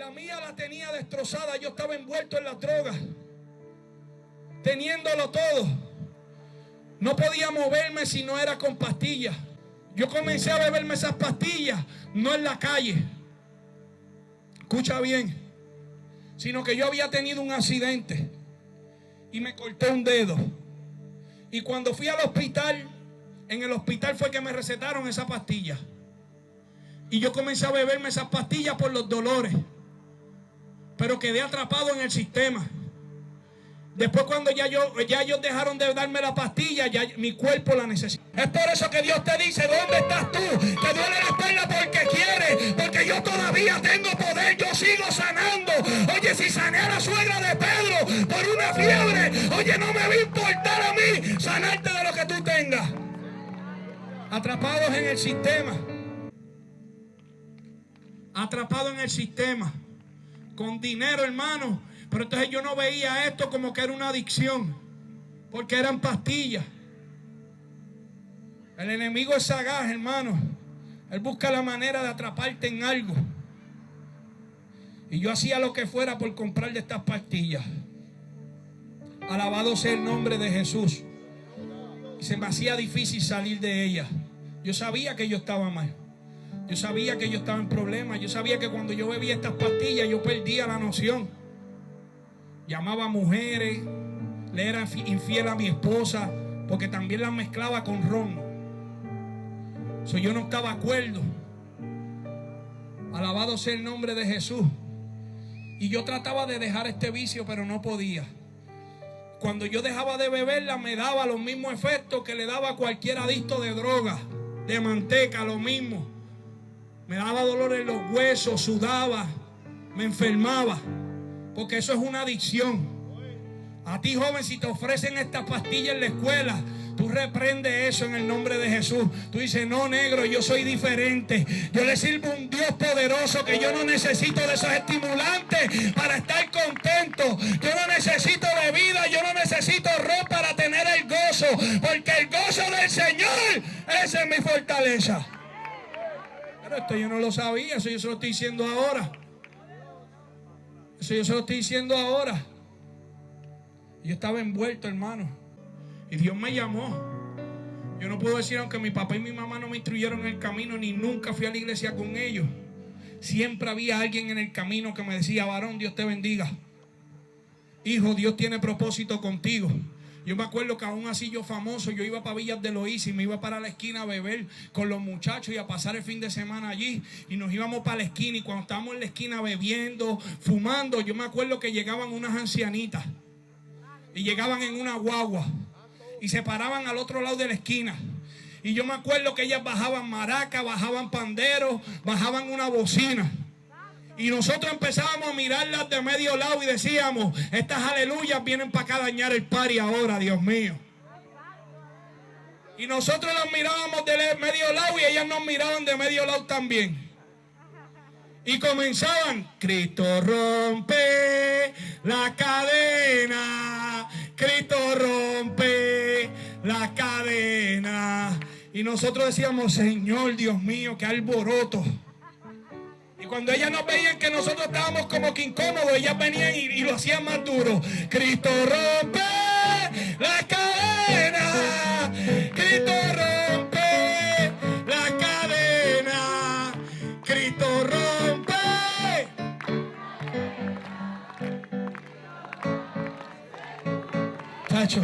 La mía la tenía destrozada. Yo estaba envuelto en las drogas, teniéndolo todo. No podía moverme si no era con pastillas. Yo comencé a beberme esas pastillas, no en la calle, escucha bien, sino que yo había tenido un accidente y me corté un dedo. Y cuando fui al hospital, en el hospital fue que me recetaron esa pastilla. Y yo comencé a beberme esas pastillas por los dolores, pero quedé atrapado en el sistema. Después cuando ya ellos dejaron de darme la pastilla, ya mi cuerpo la necesita. Es por eso que Dios te dice: ¿dónde estás tú? Te duele la espalda porque quieres, porque yo todavía tengo poder, yo sigo sanando. Oye, si sané a la suegra de Pedro por una fiebre, oye, no me va a importar a mí sanarte de lo que tú tengas. Atrapados en el sistema, atrapados en el sistema, con dinero, hermano. Pero entonces yo no veía esto como que era una adicción, porque eran pastillas. El enemigo es sagaz, hermano. Él busca la manera de atraparte en algo. Y yo hacía lo que fuera por comprar de estas pastillas. Alabado sea el nombre de Jesús. Y se me hacía difícil salir de ellas. Yo sabía que yo estaba mal. Yo sabía que yo estaba en problemas. Yo sabía que cuando yo bebía estas pastillas yo perdía la noción. Llamaba a mujeres, le era infiel a mi esposa, porque también la mezclaba con ron. Yo no estaba de acuerdo. Alabado sea el nombre de Jesús. Y yo trataba de dejar este vicio, pero no podía. Cuando yo dejaba de beberla, me daba los mismos efectos que le daba a cualquier adicto de droga, de manteca, lo mismo. Me daba dolor en los huesos, sudaba, me enfermaba. Porque eso es una adicción. A ti, joven, si te ofrecen esta pastilla en la escuela, tú reprendes eso en el nombre de Jesús. Tú dices: no, negro, yo soy diferente. Yo le sirvo a un Dios poderoso, que yo no necesito de esos estimulantes para estar contento. Yo no necesito bebida, yo no necesito ron para tener el gozo, porque el gozo del Señor, esa es mi fortaleza. Pero esto yo no lo sabía, eso yo se lo estoy diciendo ahora. Eso yo se lo estoy diciendo ahora. Yo estaba envuelto, hermano. Y Dios me llamó. Yo no puedo decir, aunque mi papá y mi mamá no me instruyeron en el camino, ni nunca fui a la iglesia con ellos, siempre había alguien en el camino que me decía: varón, Dios te bendiga. Hijo, Dios tiene propósito contigo. Yo me acuerdo que aún así yo famoso, yo iba para Villas de Loíza y me iba para la esquina a beber con los muchachos y a pasar el fin de semana allí. Y nos íbamos para la esquina, y cuando estábamos en la esquina bebiendo, fumando, yo me acuerdo que llegaban unas ancianitas y llegaban en una guagua y se paraban al otro lado de la esquina. Y yo me acuerdo que ellas bajaban maracas, bajaban panderos, bajaban una bocina. Y nosotros empezábamos a mirarlas de medio lado y decíamos: estas aleluyas vienen para acá a dañar el party ahora, Dios mío. Y nosotros las mirábamos de medio lado y ellas nos miraban de medio lado también. Y comenzaban: Cristo rompe la cadena, Cristo rompe la cadena. Y nosotros decíamos: Señor Dios mío, qué alboroto. Y cuando ellas nos veían que nosotros estábamos como que incómodos, ellas venían y lo hacían más duro. Cristo rompe la cadena, Cristo rompe la cadena, Cristo rompe. Tacho,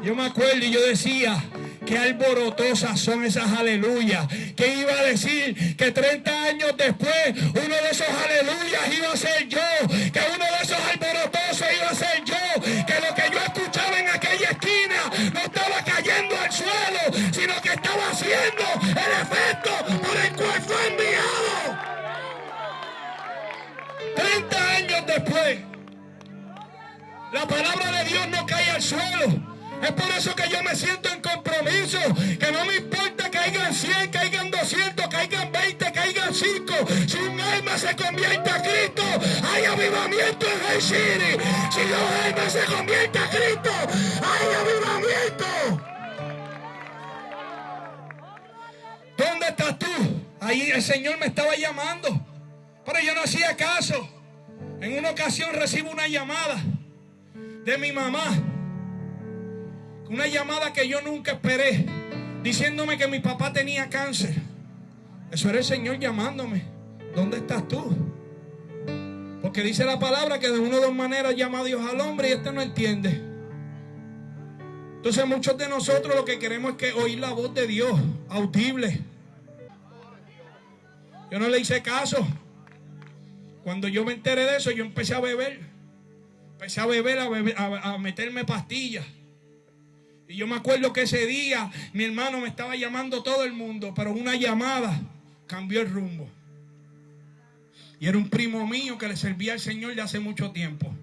yo me acuerdo y yo decía: qué alborotosas son esas aleluyas. ¿Qué iba a decir? Que 30 años después uno de esos aleluyas iba a ser yo. Que uno de esos alborotosos iba a ser yo. Que lo que yo escuchaba en aquella esquina no estaba cayendo al suelo, sino que estaba haciendo el efecto por el cual fue enviado. 30 años después, la palabra de Dios no cae al suelo. Es por eso que yo me siento en compromiso, que no me importa que hayan 100, que hayan 200, que hayan 20, que hayan 5. Si un alma se convierte a Cristo, hay avivamiento en Rey City. Si dos almas se convierten a Cristo, hay avivamiento. ¿Dónde estás tú? Ahí el Señor me estaba llamando, pero yo no hacía caso. En una ocasión recibo una llamada de mi mamá, una llamada que yo nunca esperé, diciéndome que mi papá tenía cáncer. Eso era el Señor llamándome. ¿Dónde estás tú? Porque dice la palabra que de una o dos maneras llama a Dios al hombre y este no entiende. Entonces muchos de nosotros lo que queremos es que oír la voz de Dios, audible. Yo no le hice caso. Cuando yo me enteré de eso, yo empecé a beber. Empecé a beber, a meterme pastillas. Y yo me acuerdo que ese día mi hermano me estaba llamando todo el mundo, pero una llamada cambió el rumbo. Y era un primo mío que le servía al Señor de hace mucho tiempo.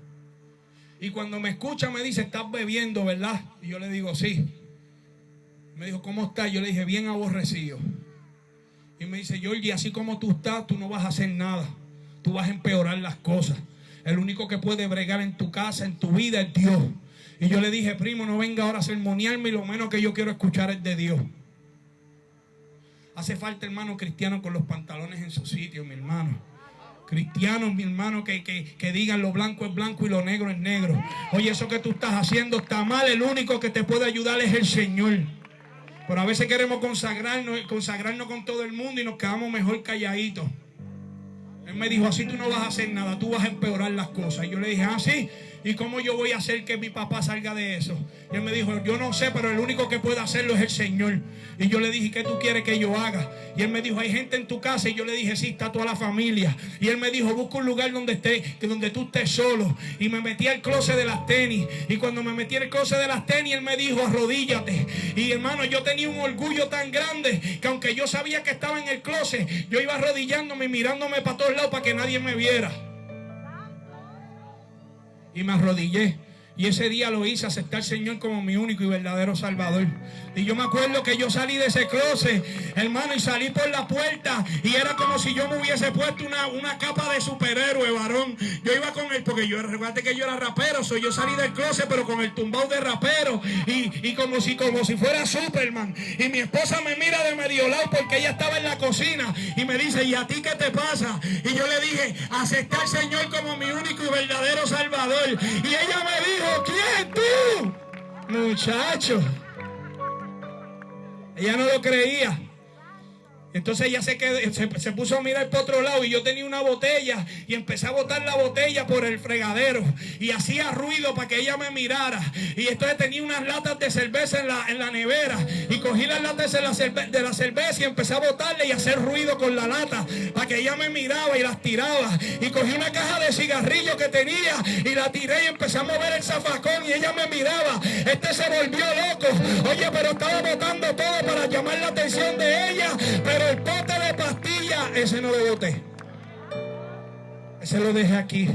Y cuando me escucha me dice, ¿estás bebiendo, verdad? Y yo le digo, sí. Me dijo, ¿cómo estás? Yo le dije, bien aborrecido. Y me dice, Georgie, así como tú estás, tú no vas a hacer nada. Tú vas a empeorar las cosas. El único que puede bregar en tu casa, en tu vida, es Dios. Y yo le dije, primo, no venga ahora a sermonearme y lo menos que yo quiero escuchar es de Dios. Hace falta, hermano cristiano, con los pantalones en su sitio, mi hermano. Cristianos, mi hermano, que digan lo blanco es blanco y lo negro es negro. Oye, eso que tú estás haciendo está mal. El único que te puede ayudar es el Señor. Pero a veces queremos consagrarnos con todo el mundo y nos quedamos mejor calladitos. Él me dijo, así tú no vas a hacer nada, tú vas a empeorar las cosas. Y yo le dije, sí. ¿Y cómo yo voy a hacer que mi papá salga de eso? Y él me dijo, yo no sé, pero el único que puede hacerlo es el Señor. Y yo le dije, ¿qué tú quieres que yo haga? Y él me dijo, hay gente en tu casa. Y yo le dije, sí, está toda la familia. Y él me dijo, busca un lugar donde tú estés solo. Y me metí al closet de las tenis. Y cuando me metí al closet de las tenis, él me dijo, arrodíllate. Y hermano, yo tenía un orgullo tan grande que aunque yo sabía que estaba en el closet, yo iba arrodillándome y mirándome para todos lados para que nadie me viera. Y me arrodillé. Y ese día lo hice, aceptar al Señor como mi único y verdadero Salvador. Y yo me acuerdo que yo salí de ese closet, hermano, y salí por la puerta. Y era como si yo me hubiese puesto una capa de superhéroe, varón. Yo iba con él, porque recuerda que yo era rapero. Yo salí del closet, pero con el tumbao de rapero. Y como si fuera Superman. Y mi esposa me mira de medio lado porque ella estaba en la cocina. Y me dice, ¿y a ti qué te pasa? Y yo le dije, aceptar al Señor como mi único y verdadero Salvador. Y ella me dijo, ¿quién tú? Muchacho. Ella no lo creía. Entonces ella se puso a mirar por otro lado y yo tenía una botella y empecé a botar la botella por el fregadero y hacía ruido para que ella me mirara. Y entonces tenía unas latas de cerveza en la nevera y cogí las latas de la cerveza y empecé a botarle y hacer ruido con la lata para que ella me miraba y las tiraba. Y cogí una caja de cigarrillos que tenía y la tiré y empecé a mover el zafacón y ella me miraba. Este se volvió loco. Oye, pero estaba botando todo para llamar la atención de ella. Pero el pote de pastillas, ese no lo boté. Ese lo dejé aquí.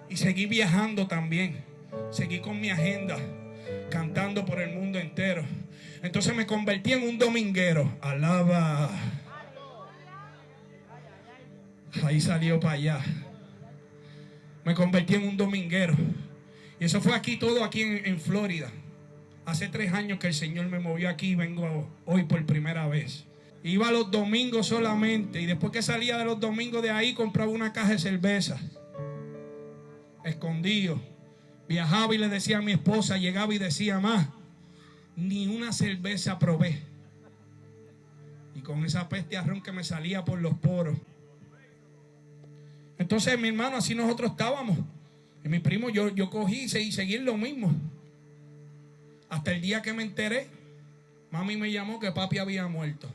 Y seguí viajando también. Seguí con mi agenda, cantando por el mundo entero. Entonces me convertí en un dominguero. Alaba. Ahí salió para allá. Me convertí en un dominguero. Y eso fue aquí, todo aquí en Florida. Hace 3 años que el Señor me movió aquí y vengo hoy por primera vez. Iba los domingos solamente. Y después que salía de los domingos de ahí, compraba una caja de cerveza. Escondido. Viajaba y le decía a mi esposa, llegaba y decía, más, ni una cerveza probé. Y con esa peste a ron que me salía por los poros. Entonces, mi hermano, así nosotros estábamos. Y mi primo, yo cogí y seguí en lo mismo. Hasta el día que me enteré, mami me llamó que papi había muerto.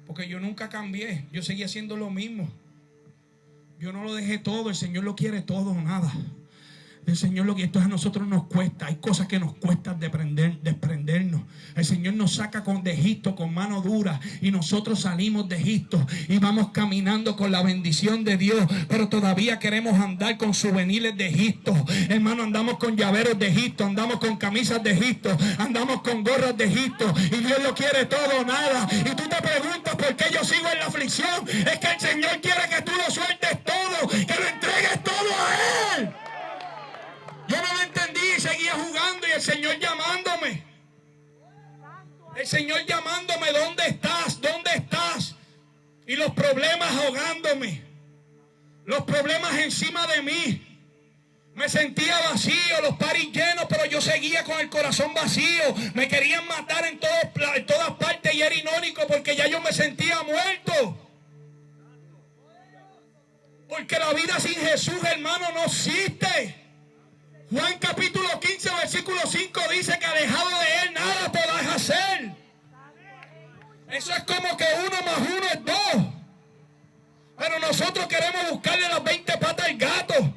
Porque yo nunca cambié, yo seguí haciendo lo mismo. Yo no lo dejé todo, el Señor lo quiere todo o nada. El Señor lo que esto a nosotros nos cuesta. Hay cosas que nos cuesta desprendernos. El Señor nos saca de Egipto con mano dura y nosotros salimos de Egipto y vamos caminando con la bendición de Dios, pero todavía queremos andar con souvenirs de Egipto. Hermano, andamos con llaveros de Egipto, andamos con camisas de Egipto, andamos con gorras de Egipto y Dios lo quiere todo o nada. Y tú te preguntas por qué yo sigo en la aflicción. Es que el Señor quiere que tú lo sueltes todo, que lo entregues todo a Él. Yo no lo entendí y seguía jugando y el Señor llamándome. El Señor llamándome, ¿dónde estás? ¿Dónde estás? Y los problemas ahogándome. los problemas encima de mí. Me sentía vacío, los paris llenos, pero yo seguía con el corazón vacío. Me querían matar en todas partes y era irónico porque ya yo me sentía muerto. Porque la vida sin Jesús, hermano, no existe. Juan capítulo 15, versículo 5 dice que alejado de Él nada podrás hacer. Eso es como que 1 más 1 es 2. Pero nosotros queremos buscarle las 20 patas al gato.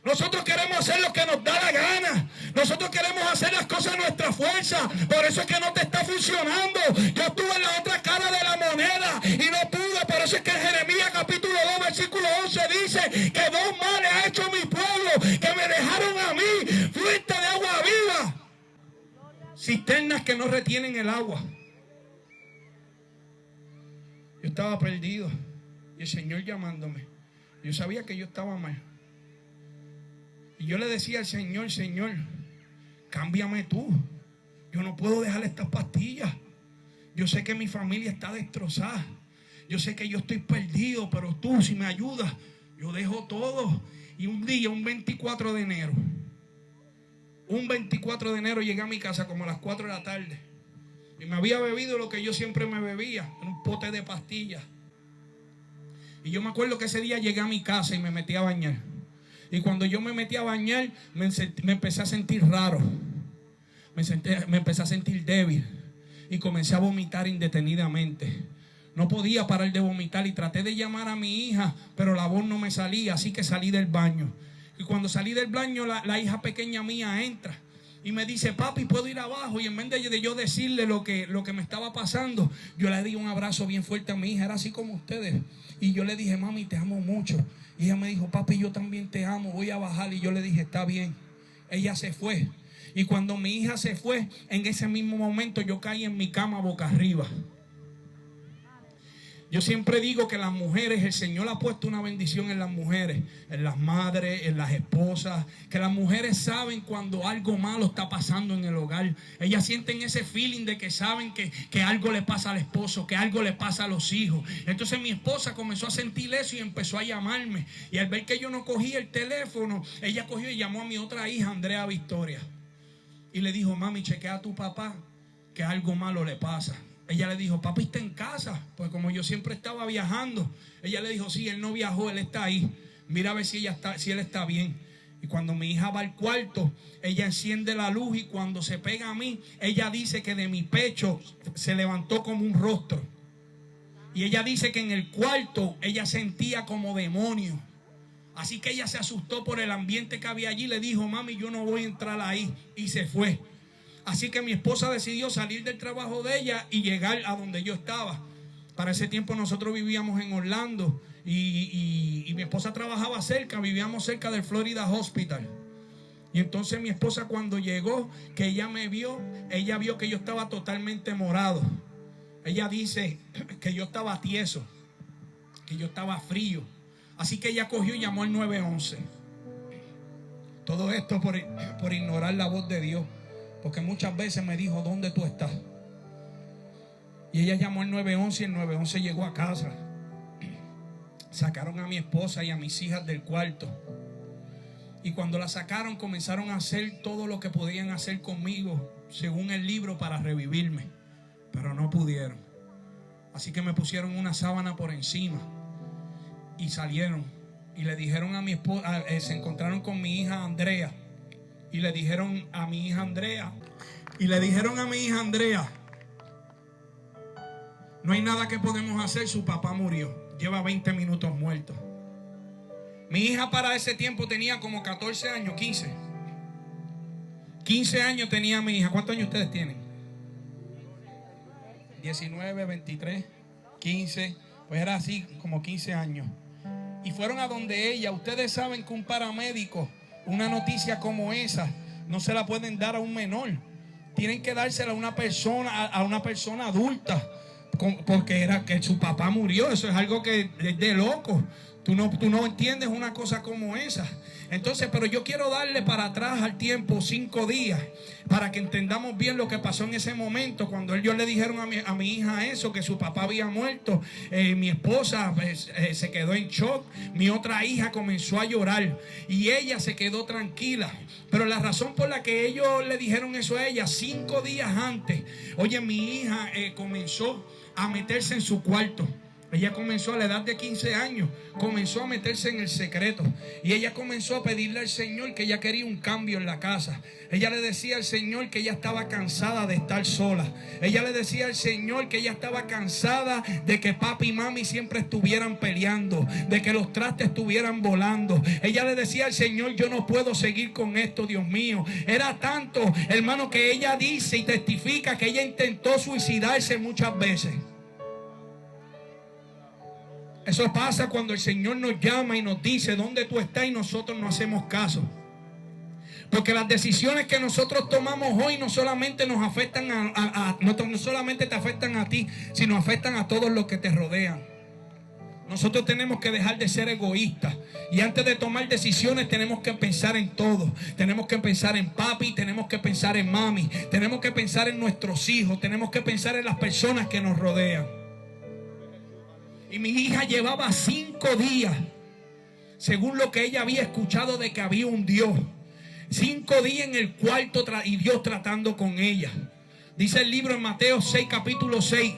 Nosotros queremos hacer lo que nos da la gana. Nosotros queremos hacer las cosas a nuestra fuerza. Por eso es que no te está funcionando. Yo estuve en la otra cara de la moneda y no pude. Por eso es que en Jeremías capítulo 2 versículo 11 dice que 2 males ha hecho mi pueblo, que me dejaron a mí fuente de agua viva. Cisternas que no retienen el agua. Yo estaba perdido y el Señor llamándome. Yo sabía que yo estaba mal. Y yo le decía al Señor, Señor, cámbiame tú. Yo no puedo dejar estas pastillas. Yo sé que mi familia está destrozada. Yo sé que yo estoy perdido, pero tú si me ayudas, yo dejo todo. Y un día, un 24 de enero, llegué a mi casa como a las 4 de la tarde. Y me había bebido lo que yo siempre me bebía, un pote de pastillas. Y yo me acuerdo que ese día llegué a mi casa y me metí a bañar. Y cuando yo me metí a bañar, me empecé a sentir raro. Me empecé a sentir débil. Y comencé a vomitar indetenidamente. No podía parar de vomitar y traté de llamar a mi hija, pero la voz no me salía, así que salí del baño. Y cuando salí del baño, la hija pequeña mía entra y me dice, papi, ¿puedo ir abajo? Y en vez de yo decirle lo que me estaba pasando, yo le di un abrazo bien fuerte a mi hija, era así como ustedes. Y yo le dije, mami, te amo mucho. Y ella me dijo, papi, yo también te amo, voy a bajar. Y yo le dije, está bien. Ella se fue. Y cuando mi hija se fue, en ese mismo momento yo caí en mi cama boca arriba. Yo siempre digo que las mujeres, el Señor ha puesto una bendición en las mujeres, en las madres, en las esposas, que las mujeres saben cuando algo malo está pasando en el hogar. Ellas sienten ese feeling de que saben que algo le pasa al esposo, que algo le pasa a los hijos. Entonces mi esposa comenzó a sentir eso y empezó a llamarme. Y al ver que yo no cogía el teléfono, ella cogió y llamó a mi otra hija, Andrea Victoria. Y le dijo, mami, chequea a tu papá que algo malo le pasa. Ella le dijo, papi está en casa. Pues como yo siempre estaba viajando, ella le dijo, sí, él no viajó, él está ahí. Mira a ver si él está bien. Y cuando mi hija va al cuarto, ella enciende la luz y cuando se pega a mí, ella dice que de mi pecho se levantó como un rostro. Y ella dice que en el cuarto ella sentía como demonio. Así que ella se asustó por el ambiente que había allí. Le dijo, mami, yo no voy a entrar ahí. Y se fue. Así que mi esposa decidió salir del trabajo de ella y llegar a donde yo estaba. Para ese tiempo nosotros vivíamos en Orlando y mi esposa trabajaba cerca, vivíamos cerca del Florida Hospital. Y entonces mi esposa cuando llegó, que ella me vio, ella vio que yo estaba totalmente morado. Ella dice que yo estaba tieso, que yo estaba frío. Así que ella cogió y llamó al 911. Todo esto por ignorar la voz de Dios. Porque muchas veces me dijo, ¿dónde tú estás? Y ella llamó al 911 y el 911 llegó a casa. Sacaron a mi esposa y a mis hijas del cuarto. Y cuando la sacaron comenzaron a hacer todo lo que podían hacer conmigo, según el libro, para revivirme. Pero no pudieron. Así que me pusieron una sábana por encima. Y salieron. Y le dijeron a mi esposa, se encontraron con mi hija Andrea. Y le dijeron a mi hija Andrea, no hay nada que podemos hacer, su papá murió, lleva 20 minutos muerto. Mi hija para ese tiempo tenía como 14 años, 15 años tenía mi hija. ¿Cuántos años ustedes tienen? 19, 23, 15, pues era así como 15 años. Y fueron a donde ella. Ustedes saben que un paramédico, una noticia como esa no se la pueden dar a un menor. Tienen que dársela a una persona adulta, porque era que su papá murió. Eso es algo que es de loco. Tú no entiendes una cosa como esa. Entonces, pero yo quiero darle para atrás al tiempo 5 días para que entendamos bien lo que pasó en ese momento. Cuando ellos le dijeron a mi hija eso, que su papá había muerto, mi esposa se quedó en shock. Mi otra hija comenzó a llorar y ella se quedó tranquila. Pero la razón por la que ellos le dijeron eso a ella 5 días antes, oye, mi hija comenzó a meterse en su cuarto. Ella comenzó a la edad de 15 años, comenzó a meterse en el secreto. Y ella comenzó a pedirle al Señor que ella quería un cambio en la casa. Ella le decía al Señor que ella estaba cansada de estar sola. Ella le decía al Señor que ella estaba cansada de que papi y mami siempre estuvieran peleando, de que los trastes estuvieran volando. Ella le decía al Señor, yo no puedo seguir con esto, Dios mío. Era tanto, hermano, que ella dice y testifica que ella intentó suicidarse muchas veces. Eso pasa cuando el Señor nos llama y nos dice dónde tú estás y nosotros no hacemos caso. Porque las decisiones que nosotros tomamos hoy no solamente nos afectan no solamente te afectan a ti, sino afectan a todos los que te rodean. Nosotros tenemos que dejar de ser egoístas. Y antes de tomar decisiones tenemos que pensar en todo. Tenemos que pensar en papi, tenemos que pensar en mami, tenemos que pensar en nuestros hijos, tenemos que pensar en las personas que nos rodean. Y mi hija llevaba 5 días, según lo que ella había escuchado, de que había un Dios. 5 días en el cuarto y Dios tratando con ella. Dice el libro en Mateo 6, capítulo 6.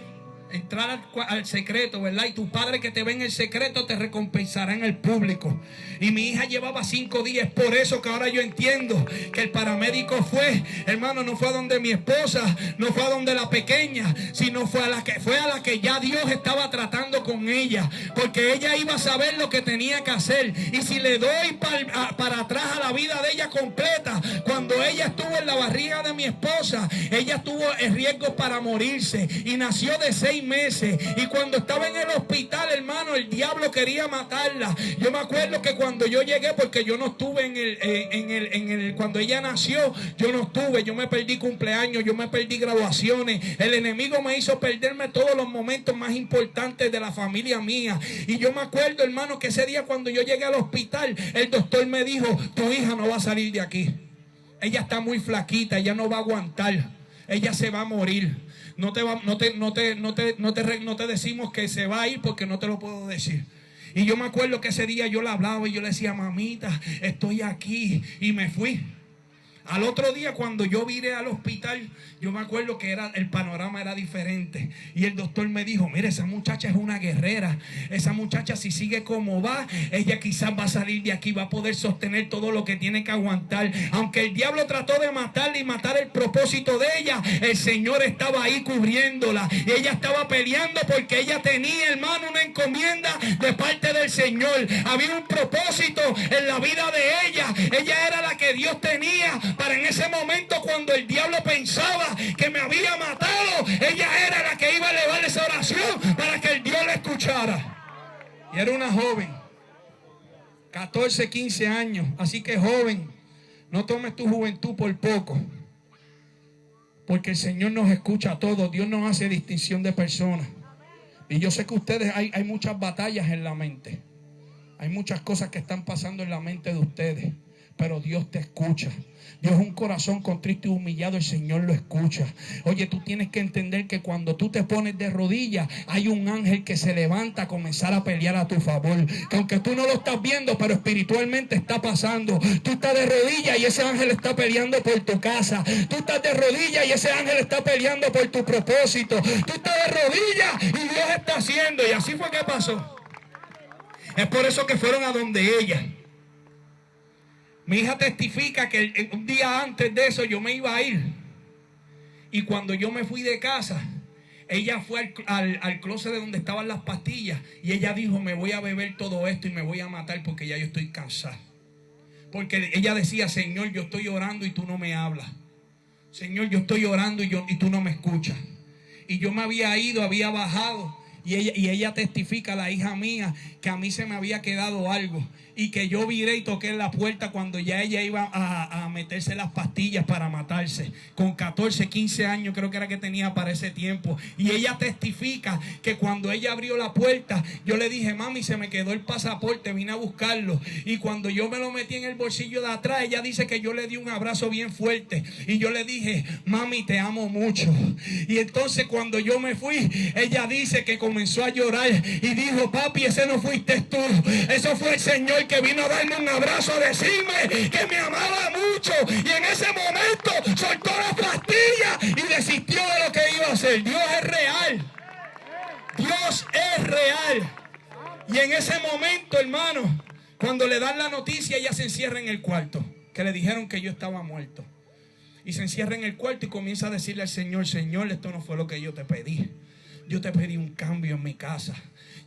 Entrar al secreto, ¿verdad? Y tu padre que te ve en el secreto te recompensará en el público. Y mi hija llevaba 5 días. Por eso que ahora yo entiendo que el paramédico fue, hermano, no fue a donde mi esposa, no fue a donde la pequeña, sino fue a la que ya Dios estaba tratando con ella. Porque ella iba a saber lo que tenía que hacer. Y si le doy para atrás a la vida de ella completa, cuando ella estuvo en la barriga de mi esposa, ella tuvo el riesgo para morirse. Y nació de 6 meses. Y cuando estaba en el hospital, hermano, el diablo quería matarla. Yo me acuerdo que cuando yo llegué, porque yo no estuve cuando ella nació, yo no estuve, yo me perdí cumpleaños, yo me perdí graduaciones. El enemigo me hizo perderme todos los momentos más importantes de la familia mía. Y yo me acuerdo, hermano, que ese día cuando yo llegué al hospital, el doctor me dijo, tu hija no va a salir de aquí. Ella está muy flaquita, ella no va a aguantar, ella se va a morir. No te decimos que se va a ir porque no te lo puedo decir. Y yo me acuerdo que ese día yo le hablaba y yo le decía, mamita, estoy aquí. Y me fui. Al otro día, cuando yo vine al hospital, yo me acuerdo que el panorama era diferente. Y el doctor me dijo, mire, esa muchacha es una guerrera. Esa muchacha, si sigue como va, ella quizás va a salir de aquí, va a poder sostener todo lo que tiene que aguantar. Aunque el diablo trató de matarla y matar el propósito de ella, el Señor estaba ahí cubriéndola. Y ella estaba peleando porque ella tenía, hermano, una encomienda de parte del Señor. Había un propósito en la vida de ella. Ella era la que Dios tenía para en ese momento, cuando el diablo pensaba que me había matado, ella era la que iba a elevar esa oración para que el Dios la escuchara. Y era una joven, 14, 15 años. Así que, joven, no tomes tu juventud por poco, porque el Señor nos escucha a todos. Dios no hace distinción de personas. Y yo sé que ustedes hay muchas batallas en la mente. Hay muchas cosas que están pasando en la mente de ustedes, pero Dios te escucha. Dios, un corazón contrito y humillado, el Señor lo escucha. Oye, tú tienes que entender que cuando tú te pones de rodillas, hay un ángel que se levanta a comenzar a pelear a tu favor. Que aunque tú no lo estás viendo, pero espiritualmente está pasando. Tú estás de rodillas y ese ángel está peleando por tu casa. Tú estás de rodillas y ese ángel está peleando por tu propósito. Tú estás de rodillas y Dios está haciendo. Y así fue que pasó. Es por eso que fueron a donde ella. Mi hija testifica que un día antes de eso yo me iba a ir. Y cuando yo me fui de casa, ella fue al closet de donde estaban las pastillas. Y ella dijo, me voy a beber todo esto y me voy a matar porque ya yo estoy cansada. Porque ella decía, Señor, yo estoy orando y tú no me hablas. Señor, yo estoy orando y tú no me escuchas. Y yo me había ido, había bajado. Y ella testifica, la hija mía, que a mí se me había quedado algo. Y que yo viré y toqué en la puerta cuando ya ella iba a meterse las pastillas para matarse. Con 14, 15 años creo que era que tenía para ese tiempo. Y ella testifica que cuando ella abrió la puerta, yo le dije, mami, se me quedó el pasaporte, vine a buscarlo. Y cuando yo me lo metí en el bolsillo de atrás, ella dice que yo le di un abrazo bien fuerte. Y yo le dije, mami, te amo mucho. Y entonces cuando yo me fui, ella dice que comenzó a llorar y dijo, papi, ese no fuiste tú, eso fue el Señor que vino a darme un abrazo, a decirme que me amaba mucho. Y en ese momento soltó la pastilla y desistió de lo que iba a hacer. Dios es real. Dios es real. Y en ese momento, hermano, cuando le dan la noticia, ella se encierra en el cuarto, que le dijeron que yo estaba muerto. Y se encierra en el cuarto y comienza a decirle al Señor, Señor, esto no fue lo que yo te pedí. Yo te pedí un cambio en mi casa.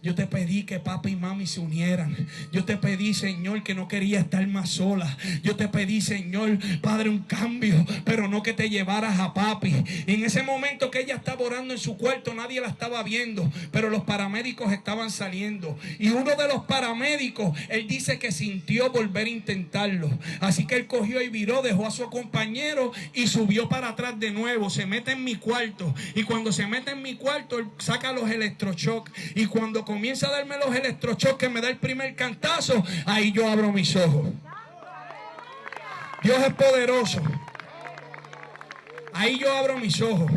Yo te pedí que papi y mami se unieran. Yo te pedí, Señor, que no quería estar más sola. Yo te pedí, Señor, Padre, un cambio, pero no que te llevaras a papi. Y en ese momento que ella estaba orando en su cuarto, nadie la estaba viendo, pero los paramédicos estaban saliendo. Y uno de los paramédicos, él dice que sintió volver a intentarlo. Así que él cogió y viró, dejó a su compañero y subió para atrás de nuevo. Se mete en mi cuarto. Y cuando se mete en mi cuarto, él saca los electroshocks. Y cuando comienza a darme los electroshocks, que me da el primer cantazo, ahí yo abro mis ojos. Dios es poderoso. Ahí yo abro mis ojos.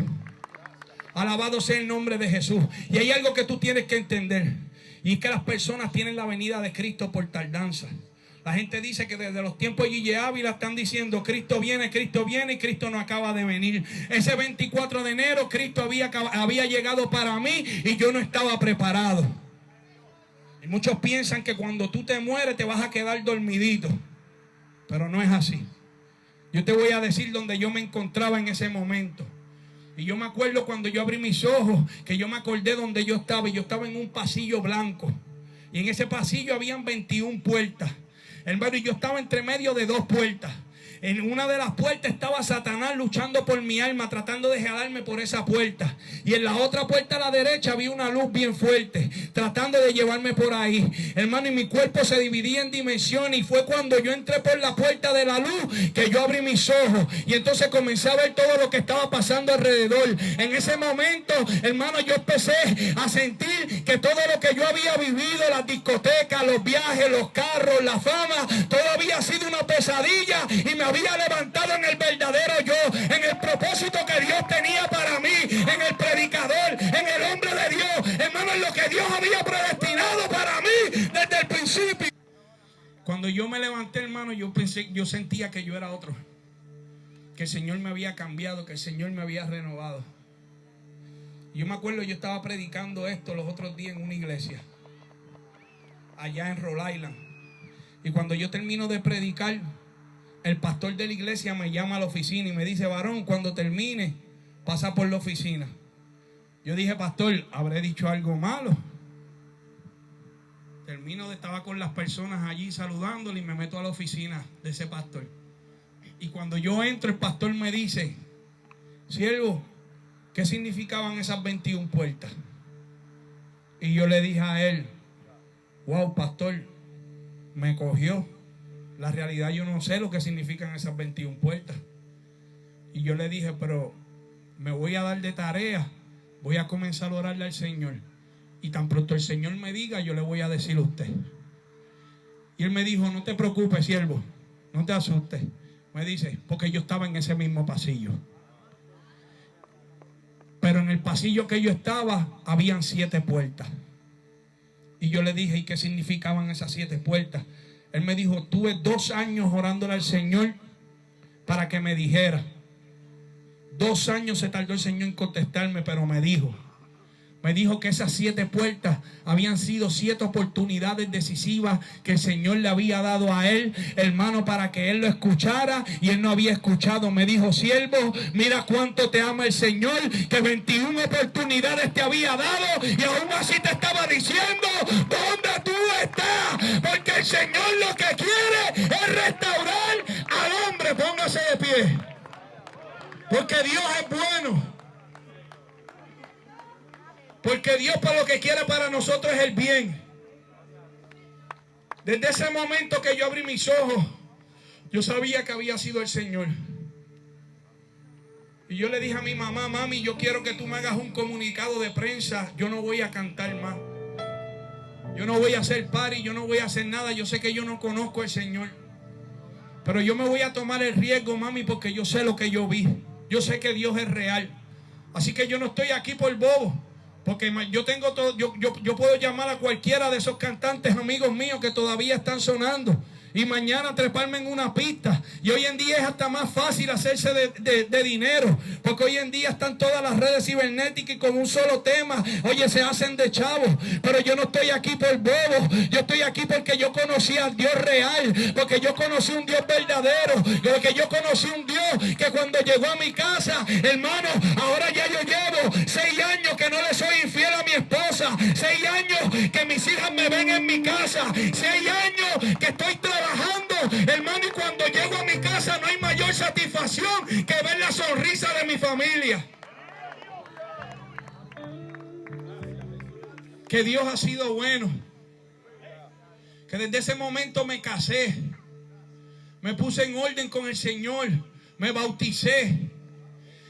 Alabado sea el nombre de Jesús. Y hay algo que tú tienes que entender, y es que las personas tienen la venida de Cristo por tardanza. La gente dice que desde los tiempos de Gigi Ávila están diciendo Cristo viene y Cristo no acaba de venir. Ese 24 de enero Cristo había llegado para mí y yo no estaba preparado. Y muchos piensan que cuando tú te mueres te vas a quedar dormidito, pero no es así. Yo te voy a decir donde yo me encontraba en ese momento. Y yo me acuerdo cuando yo abrí mis ojos, que yo me acordé donde yo estaba. Y yo estaba en un pasillo blanco. Y en ese pasillo habían 21 puertas. Hermano, y yo estaba entre medio de 2 puertas. En una de las puertas estaba Satanás luchando por mi alma, tratando de jalarme por esa puerta. Y en la otra puerta a la derecha había una luz bien fuerte, tratando de llevarme por ahí. Hermano, y mi cuerpo se dividía en dimensiones. Y fue cuando yo entré por la puerta de la luz que yo abrí mis ojos. Y entonces comencé a ver todo lo que estaba pasando alrededor. En ese momento, hermano, yo empecé a sentir que todo lo que yo había vivido, las discotecas, los viajes, los carros, la fama, todo había sido una pesadilla. Y me había levantado en el verdadero yo, en el propósito que Dios tenía para mí, en el predicador, en el hombre de Dios, hermano, en lo que Dios había predestinado para mí desde el principio. Cuando yo me levanté, hermano, yo sentía que yo era otro, que el Señor me había cambiado, que el Señor me había renovado. Y yo me acuerdo, yo estaba predicando esto los otros días en una iglesia allá en Rhode Island. Y cuando yo termino de predicar, el pastor de la iglesia me llama a la oficina y me dice, varón, cuando termine, pasa por la oficina. Yo dije, pastor, ¿habré dicho algo malo? Estaba con las personas allí saludándole y me meto a la oficina de ese pastor. Y cuando yo entro, el pastor me dice, siervo, ¿qué significaban esas 21 puertas? Y yo le dije a él, wow, pastor, me cogió. La realidad yo no sé lo que significan esas 21 puertas. Y yo le dije, pero me voy a dar de tarea, voy a comenzar a orarle al Señor. Y tan pronto el Señor me diga, yo le voy a decir a usted. Y él me dijo, no te preocupes, siervo, no te asustes. Me dice, porque yo estaba en ese mismo pasillo. Pero en el pasillo que yo estaba, habían 7 puertas. Y yo le dije, ¿y qué significaban esas 7 puertas? Él me dijo, tuve 2 años orándole al Señor para que me dijera. 2 años se tardó el Señor en contestarme, pero me dijo que esas 7 puertas habían sido 7 oportunidades decisivas que el Señor le había dado a él, hermano, para que él lo escuchara, y él no había escuchado. Me dijo, siervo, mira cuánto te ama el Señor, que 21 oportunidades te había dado y aún así te estaba diciendo, ¿dónde tú estás? Porque el Señor lo que quiere es restaurar al hombre. Póngase de pie, porque Dios es bueno. Porque Dios para lo que quiere para nosotros es el bien. Desde ese momento que yo abrí mis ojos, yo sabía que había sido el Señor. Y yo le dije a mi mamá: mami, yo quiero que tú me hagas un comunicado de prensa. Yo no voy a cantar más. Yo no voy a hacer party, yo no voy a hacer nada. Yo sé que yo no conozco al Señor, pero yo me voy a tomar el riesgo, mami, porque yo sé lo que yo vi. Yo sé que Dios es real. Así que yo no estoy aquí por bobo. Porque yo tengo todo, yo puedo llamar a cualquiera de esos cantantes amigos míos que todavía están sonando y mañana treparme en una pista. Y hoy en día es hasta más fácil hacerse de dinero, porque hoy en día están todas las redes cibernéticas y con un solo tema, oye, se hacen de chavos. Pero yo no estoy aquí por bobo. Yo estoy aquí porque yo conocí al Dios real, porque yo conocí un Dios verdadero, porque yo conocí un Dios que cuando llegó a mi casa, hermano, ahora ya yo llevo 6 años que no le soy infiel a mi esposa, 6 años que mis hijas me ven en mi casa, 6 años que estoy trabajando, hermano, y cuando llego a mi casa no hay mayor satisfacción que ver la sonrisa de mi familia. Que Dios ha sido bueno, que desde ese momento me casé, me puse en orden con el Señor, me bauticé,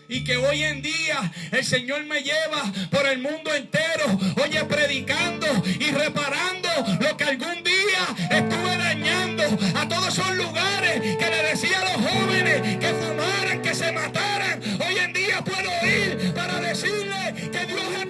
y que hoy en día el Señor me lleva por el mundo entero, oye, predicando y reparando lo que algún día estuve dañando. A todos esos lugares que le decía a los jóvenes que fumaran, que se mataran, hoy en día puedo ir para decirle que Dios es